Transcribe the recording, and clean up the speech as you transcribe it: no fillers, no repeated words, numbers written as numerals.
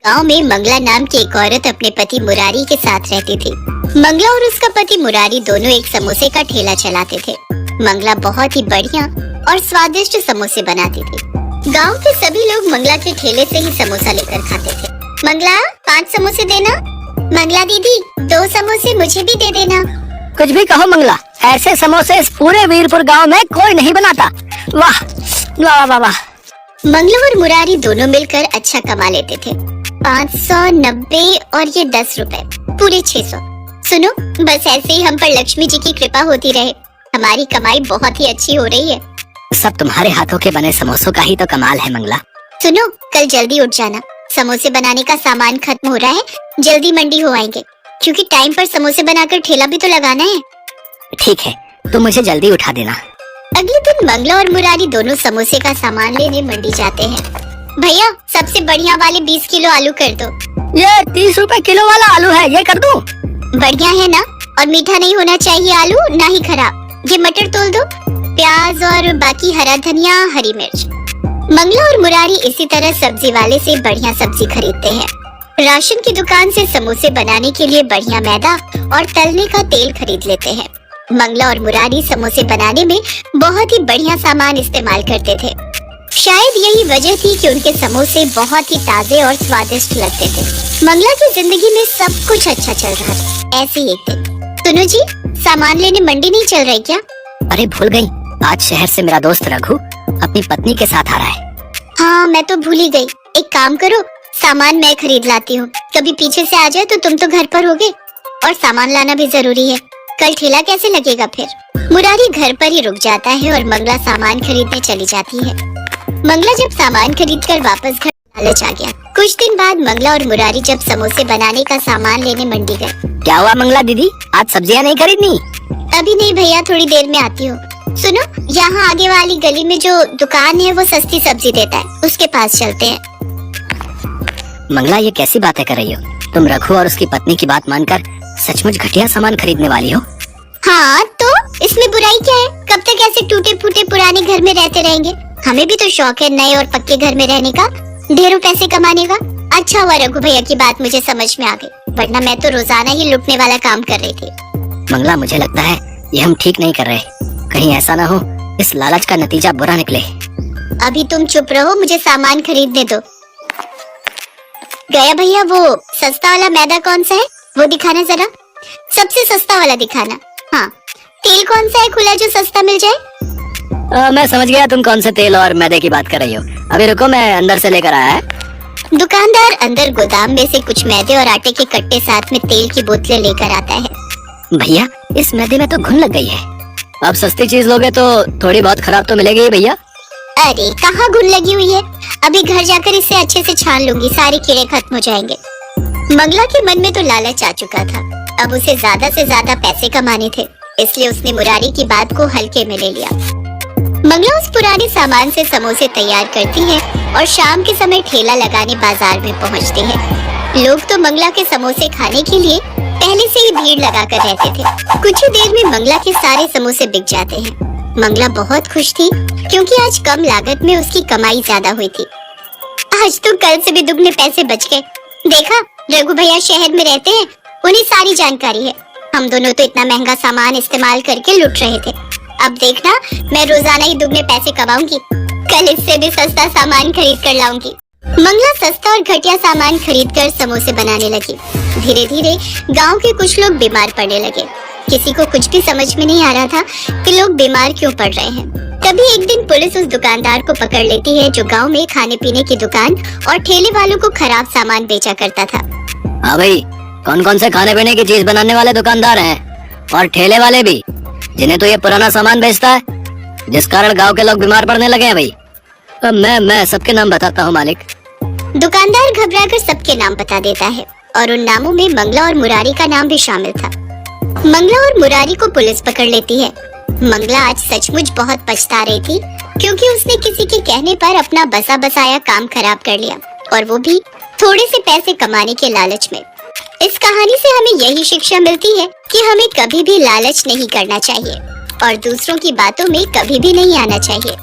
गांव में मंगला नाम की एक औरत अपने पति मुरारी के साथ रहती थी। मंगला और उसका पति मुरारी दोनों एक समोसे का ठेला चलाते थे। मंगला बहुत ही बढ़िया और स्वादिष्ट समोसे बनाती थी। गांव के सभी लोग मंगला के ठेले से ही समोसा लेकर खाते थे। मंगला 5 समोसे देना। मंगला दीदी 2 समोसे मुझे भी दे देना। कुछ भी कहो मंगला, ऐसे समोसे इस पूरे वीरपुर गांव में कोई नहीं बनाता। वाह वाह वाह वाह। मंगला और मुरारी दोनों मिलकर अच्छा कमा लेते थे। 590 और ये 10 रुपए, पूरे 600। सुनो, बस ऐसे ही हम पर लक्ष्मी जी की कृपा होती रहे। हमारी कमाई बहुत ही अच्छी हो रही है। सब तुम्हारे हाथों के बने समोसों का ही तो कमाल है मंगला। सुनो, कल जल्दी उठ जाना, समोसे बनाने का सामान खत्म हो रहा है। जल्दी मंडी हो आएंगे, क्योंकि टाइम पर समोसे बनाकर ठेला भी तो लगाना है। ठीक है, तुम मुझे जल्दी उठा देना। अगले दिन मंगला और मुरारी दोनों समोसे का सामान लेने मंडी जाते हैं। भैया, सबसे बढ़िया वाले 20 किलो आलू कर दो। ये 30 रुपए किलो वाला आलू है, ये कर दूं? बढ़िया है ना? और मीठा नहीं होना चाहिए आलू, ना ही खराब। ये मटर तोल दो, प्याज और बाकी हरा धनिया, हरी मिर्च। मंगला और मुरारी इसी तरह सब्जी वाले से बढ़िया सब्जी खरीदते हैं। राशन की दुकान से समोसे बनाने के लिए बढ़िया मैदा और तलने का तेल खरीद लेते हैं। मंगला और मुरारी समोसे बनाने में बहुत ही बढ़िया सामान इस्तेमाल करते थे। शायद यही वजह थी कि उनके समोसे बहुत ही ताजे और स्वादिष्ट लगते थे। मंगला की जिंदगी में सब कुछ अच्छा चल रहा था। ऐसे ही एक दिन, सुनो जी, सामान लेने मंडी नहीं चल रही क्या? अरे भूल गई, आज शहर से मेरा दोस्त रघु अपनी पत्नी के साथ आ रहा है। हाँ, मैं तो भूल ही गई। एक काम करो, सामान मैं खरीद लाती हूँ। कभी पीछे से आ जाए तो तुम तो घर पर होगे, और सामान लाना भी जरूरी है। कल ठेला कैसे लगेगा फिर? मुरारी घर पर ही रुक जाता है और मंगला सामान खरीदने चली जाती है। मंगला जब सामान खरीदकर वापस घर लालच आ गया। कुछ दिन बाद मंगला और मुरारी जब समोसे बनाने का सामान लेने मंडी गए। क्या हुआ मंगला दीदी, आज सब्जियां नहीं खरीदनी? अभी नहीं भैया, थोड़ी देर में आती हूँ। सुनो, यहाँ आगे वाली गली में जो दुकान है वो सस्ती सब्जी देता है, उसके पास चलते हैं। मंगला, ये कैसी बातें कर रही हो? तुम रघु और उसकी पत्नी की बात मानकर सचमुच घटिया सामान खरीदने वाली हो? हाँ, तो इसमें बुराई क्या है? कब तक ऐसे टूटे फूटे पुराने घर में रहते रहेंगे? हमें भी तो शौक है नए और पक्के घर में रहने का, ढेरों पैसे कमाने का। अच्छा हुआ रघु भैया की बात मुझे समझ में आ गई, वरना मैं तो रोजाना ही लुटने वाला काम कर रही थी। मंगला, मुझे लगता है ये हम ठीक नहीं कर रहे। कहीं ऐसा ना हो इस लालच का नतीजा बुरा निकले। अभी तुम चुप रहो, मुझे सामान खरीदने दो। गया भैया, वो सस्ता वाला मैदा कौन सा है वो दिखाना जरा। सबसे सस्ता वाला दिखाना। हाँ, तेल कौन सा है खुला जो सस्ता मिल जाए? मैं समझ गया तुम कौन से तेल और मैदे की बात कर रही हो। अभी रुको, मैं अंदर से लेकर आया है। दुकानदार अंदर गोदाम में से कुछ मैदे और आटे के कट्टे साथ में तेल की बोतलें लेकर आता है। भैया, इस मैदे में तो घुन लग गई है। अब सस्ती चीज लोगे तो थोड़ी बहुत खराब तो मिलेगी भैया। अरे कहाँ घुन लगी हुई है, अभी घर जाकर इसे अच्छे से छान लूंगी, सारे कीड़े खत्म हो जाएंगे। मंगला के मन में तो लालच आ चुका था। अब उसे ज्यादा से ज्यादा पैसे कमाने थे, इसलिए उसने मुरारी की बात को हल्के में ले लिया। मंगला उस पुराने सामान से समोसे तैयार करती है और शाम के समय ठेला लगाने बाजार में पहुंचती है। लोग तो मंगला के समोसे खाने के लिए पहले से ही भीड़ लगा कर रहते थे। कुछ ही देर में मंगला के सारे समोसे बिक जाते हैं। मंगला बहुत खुश थी, क्योंकि आज कम लागत में उसकी कमाई ज्यादा हुई थी। आज तो कल से भी दुगने पैसे बच गए। देखा, रघु भैया शहर में रहते हैं, उन्हें सारी जानकारी है। हम दोनों तो इतना महंगा सामान इस्तेमाल करके लुट रहे थे। अब देखना, मैं रोजाना ही दुगने पैसे कमाऊंगी। कल इससे भी सस्ता सामान खरीद कर लाऊंगी। मंगला सस्ता और घटिया सामान खरीदकर समोसे बनाने लगी। धीरे धीरे गांव के कुछ लोग बीमार पड़ने लगे। किसी को कुछ भी समझ में नहीं आ रहा था कि लोग बीमार क्यों पड़ रहे हैं। तभी एक दिन पुलिस उस दुकानदार को पकड़ लेती है जो गांव में खाने पीने की दुकान और ठेले वालों को खराब सामान बेचा करता था। हाँ भाई, कौन कौन से खाने पीने की चीज बनाने वाले दुकानदार हैं और ठेले वाले भी, जिन्हें तो ये पुराना सामान बेचता है, जिस कारण गांव के लोग बीमार पड़ने लगे हैं भाई? अब मैं सबके नाम बताता हूँ मालिक। दुकानदार घबराकर सबके नाम बता देता है और उन नामों में मंगला और मुरारी का नाम भी शामिल था। मंगला और मुरारी को पुलिस पकड़ लेती है। मंगला आज सचमुच बहुत पछता रही थी, क्योंकि उसने किसी के कहने पर अपना बसा बसाया काम खराब कर लिया, और वो भी थोड़े से पैसे कमाने के लालच में। इस कहानी से हमें यही शिक्षा मिलती है कि हमें कभी भी लालच नहीं करना चाहिए और दूसरों की बातों में कभी भी नहीं आना चाहिए।